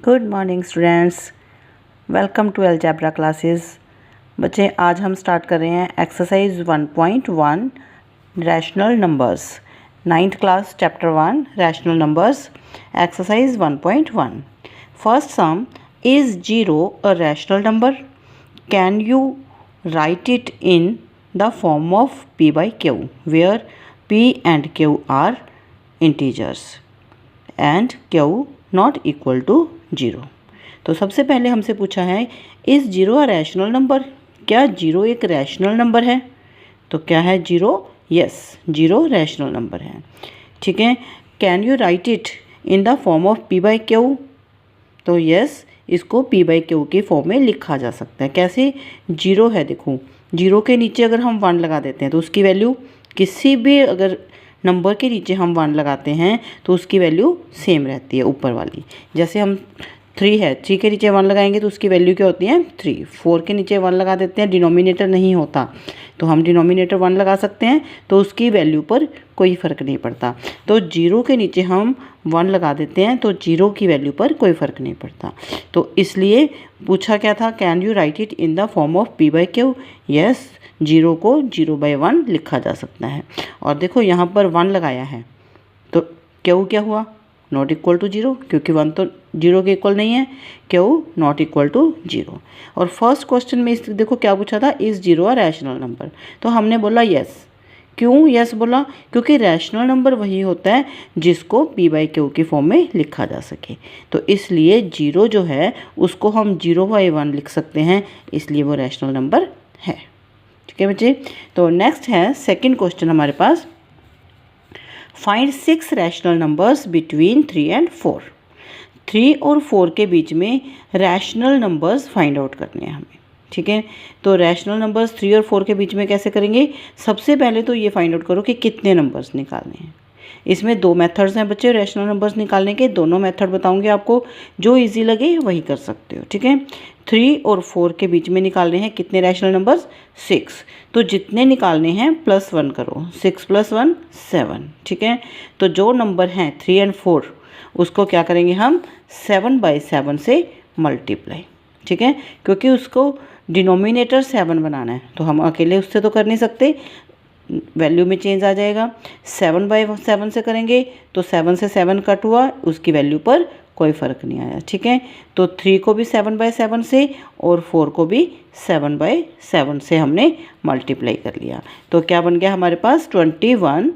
Good morning students, welcome to algebra classes. बच्चे आज हम स्टार्ट कर रहे हैं exercise 1.1 rational numbers, 9th class chapter 1 rational numbers, exercise 1.1। First sum, is 0 a rational number? Can you write it in the form of p by q where p and q are integers and q not equal to 0। तो सबसे पहले हमसे पूछा है, is 0 a rational number? क्या 0 एक rational number है? तो क्या है 0? यस, 0 रैशनल नंबर है। ठीक है। Can you write it in the form of p by q? तो यस, इसको p by q के फॉर्म में लिखा जा सकता है। कैसे? 0 है, देखो 0 के नीचे अगर हम 1 लगा देते हैं तो उसकी वैल्यू किसी भी अगर नंबर के नीचे हम 1 लगाते हैं तो उसकी वैल्यू सेम रहती है ऊपर वाली। जैसे हम 3 है, 3 के नीचे 1 लगाएंगे तो उसकी वैल्यू क्या होती है 3। 4 के नीचे 1 लगा देते हैं, डिनोमिनेटर नहीं होता तो हम डिनोमिनेटर 1 लगा सकते हैं तो उसकी वैल्यू पर कोई फ़र्क नहीं पड़ता। तो 0 के नीचे हम 1 लगा देते हैं तो 0 की वैल्यू पर कोई फ़र्क नहीं पड़ता। तो इसलिए पूछा क्या था, can you write it in the form of p by q? Yes, 0 को 0/1 लिखा जा सकता है। और देखो यहाँ पर 1 लगाया है तो q क्या हुआ? नॉट इक्वल टू 0, क्योंकि 1 तो 0 के इक्वल नहीं है। q not equal to 0। और फर्स्ट क्वेश्चन में इस देखो क्या पूछा था, इज़ 0 अ रैशनल नंबर? तो हमने बोला यस। क्यों यस बोला? क्योंकि रैशनल नंबर वही होता है जिसको p by q की फॉर्म में लिखा जा सके। तो इसलिए 0 जो है उसको हम 0/1 लिख सकते हैं, इसलिए वो रैशनल नंबर है। ठीक है बच्चे। तो नेक्स्ट है सेकंड क्वेश्चन हमारे पास, find 6 rational numbers between 3 and 4। 3 और 4 के बीच में रैशनल नंबर्स फाइंड आउट करने हैं हमें। ठीक है। तो रैशनल नंबर्स 3 और 4 के बीच में कैसे करेंगे? सबसे पहले तो ये फाइंड आउट करो कि कितने नंबर्स निकालने हैं। इसमें 2 मेथड्स हैं बच्चे रैशनल नंबर्स निकालने के। दोनों मेथड बताऊंगे आपको, जो इजी लगे वही कर सकते हो। ठीक है। 3 और 4 के बीच में निकालने हैं कितने रैशनल नंबर्स? 6। तो जितने निकालने हैं +1 करो, 6 + 1 7। ठीक है। तो जो नंबर हैं 3 एंड 4 उसको क्या करेंगे हम 7/7 से मल्टीप्लाई। ठीक है। क्योंकि उसको डिनोमिनेटर 7 बनाना है तो हम अकेले उससे तो कर नहीं सकते, वैल्यू में चेंज आ जाएगा। 7/7 से करेंगे तो 7 से 7 कट हुआ, उसकी वैल्यू पर कोई फ़र्क नहीं आया। ठीक है। तो 3 को भी 7/7 से और 4 को भी 7/7 से हमने मल्टीप्लाई कर लिया। तो क्या बन गया हमारे पास 21।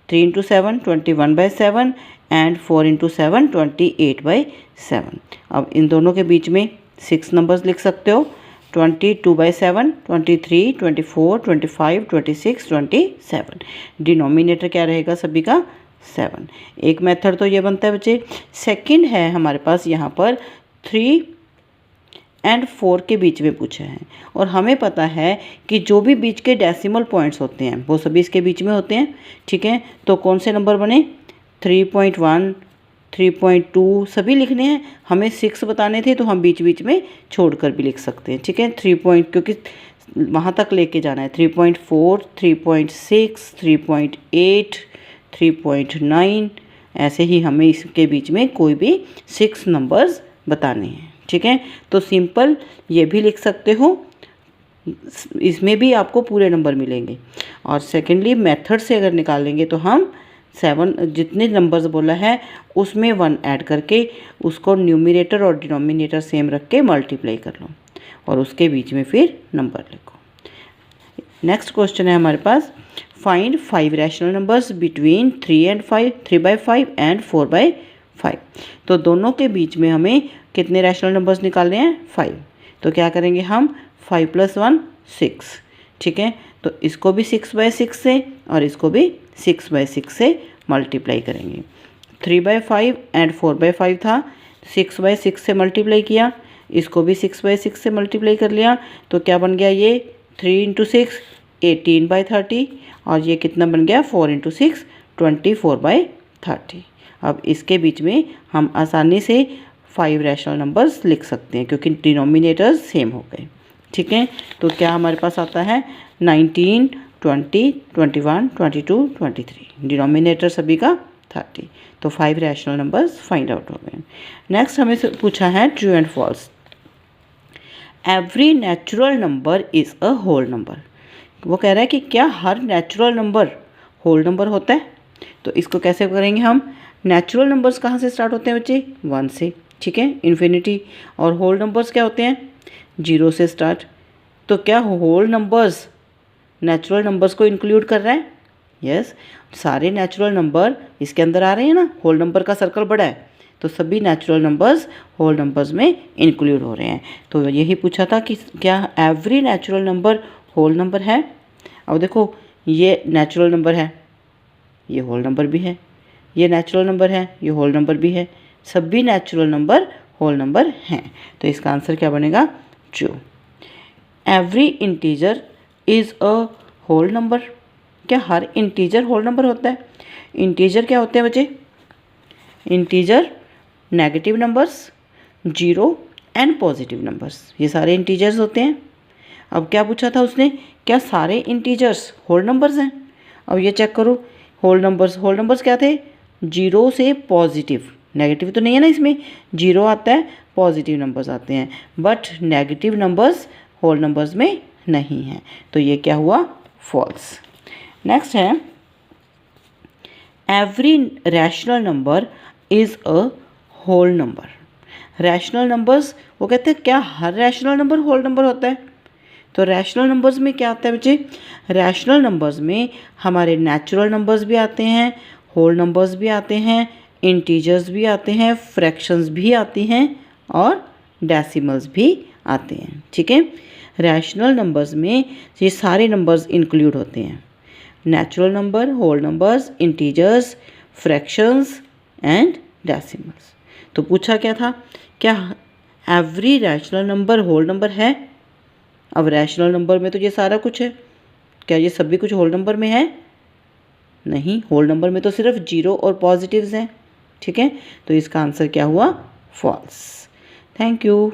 3 × 7 21/7 एंड 4 × 7 28/7। अब इन दोनों के बीच में 6 नंबर्स लिख सकते हो, 22/7 23 24 25 26 27। डिनोमिनेटर क्या रहेगा सभी का 7। एक मेथड तो ये बनता है बच्चे। सेकंड है हमारे पास यहाँ पर 3 एंड 4 के बीच में पूछा है और हमें पता है कि जो भी बीच के डेसिमल पॉइंट्स होते हैं वो सभी इसके बीच में होते हैं। ठीक है। तो कौन से नंबर बने? 3.1 3.2 सभी लिखने हैं। हमें 6 बताने थे तो हम बीच बीच में छोड़कर भी लिख सकते हैं। ठीक है। 3 पॉइंट क्योंकि वहाँ तक लेके जाना है, 3.4 3.6 3.8 3.9 ऐसे ही हमें इसके बीच में कोई भी 6 नंबर्स बताने हैं। ठीक है। तो सिंपल ये भी लिख सकते हो, इसमें भी आपको पूरे नंबर मिलेंगे। और सेकेंडली मेथड से अगर निकालेंगे तो हम 7 जितने नंबर्स बोला है उसमें 1 ऐड करके उसको न्यूमरेटर और डिनोमिनेटर सेम रख के मल्टीप्लाई कर लो और उसके बीच में फिर नंबर लिखो। नेक्स्ट क्वेश्चन है हमारे पास, find 5 rational numbers between 3 and 5 3/5 and 4/5। तो दोनों के बीच में हमें कितने रैशनल नंबर्स निकालने हैं? 5। तो क्या करेंगे हम 5 + 1 6। ठीक है। तो इसको भी 6/6 से और इसको भी 6/6 से मल्टीप्लाई करेंगे। 3/5 एंड 4/5 था, 6/6 से मल्टीप्लाई किया, इसको भी 6/6 से मल्टीप्लाई कर लिया। तो क्या बन गया ये 3 × 6 18/30 और ये कितना बन गया 4 × 6 24/30। अब इसके बीच में हम आसानी से 5 रैशनल नंबर्स लिख सकते हैं क्योंकि डिनोमिनेटर्स सेम हो गए। ठीक है। तो क्या हमारे पास आता है 19 20 21 22 23। डिनोमिनेटर सभी का 30। तो 5 रैशनल नंबर्स फाइंड आउट हो गए। नेक्स्ट हमें से पूछा है true and false. Every natural number is a whole number. वो कह रहा है कि क्या हर नेचुरल नंबर होल नंबर होता है? तो इसको कैसे करेंगे हम? नेचुरल नंबर्स कहाँ से स्टार्ट होते हैं बच्चे? 1 से, ठीक है, इन्फिनिटी। और होल नंबर्स क्या होते हैं? 0 से स्टार्ट। तो क्या होल नंबर्स नेचुरल नंबर्स को इंक्लूड कर रहा है? यस, सारे नेचुरल नंबर इसके अंदर आ रहे हैं ना, होल नंबर का सर्कल बड़ा है, तो सभी नेचुरल नंबर्स होल नंबर्स में इंक्लूड हो रहे हैं। तो यही पूछा था कि क्या every natural number whole number है? अब देखो, ये नेचुरल नंबर है, ये होल नंबर भी है, ये नेचुरल नंबर है, ये होल नंबर भी है, सभी नेचुरल नंबर होल नंबर हैं। तो इसका आंसर क्या बनेगा? True. Every integer is a whole number. क्या हर इंटीजर होल नंबर होता है? इंटीजर क्या होते हैं बच्चे? Integer negative numbers, 0 and positive numbers, ये सारे इंटीजर्स होते हैं। अब क्या पूछा था उसने? क्या सारे इंटीजर्स होल नंबर्स हैं? अब ये चेक करो, होल नंबर्स क्या थे? 0 से पॉजिटिव, नेगेटिव तो नहीं है ना इसमें, 0 आता है, पॉजिटिव नंबर्स आते हैं, but negative numbers whole numbers में नहीं हैं। तो ये क्या हुआ? फॉल्स। नेक्स्ट है every rational number is a whole number. Rational numbers, वो कहते हैं क्या हर रैशनल नंबर होल नंबर होता है? तो रैशनल नंबर्स में क्या आता है बच्चे? रैशनल नंबर्स में हमारे नेचुरल नंबर्स भी आते हैं, होल नंबर्स भी आते हैं, इंटीजर्स भी आते हैं, फ्रैक्शंस भी आती हैं और डेसिमल्स भी आते हैं, ठीक है। रैशनल नंबर्स में ये सारे नंबर्स इंक्लूड होते हैं, natural number, whole numbers, integers, fractions and decimals. तो पूछा क्या था? क्या every rational number whole number है? अब रैशनल नंबर में तो ये सारा कुछ है, क्या ये सभी कुछ होल नंबर में है? नहीं, होल नंबर में तो सिर्फ 0 और पॉजिटिव्स हैं, ठीक है। तो इसका आंसर क्या हुआ? फॉल्स। Thank you.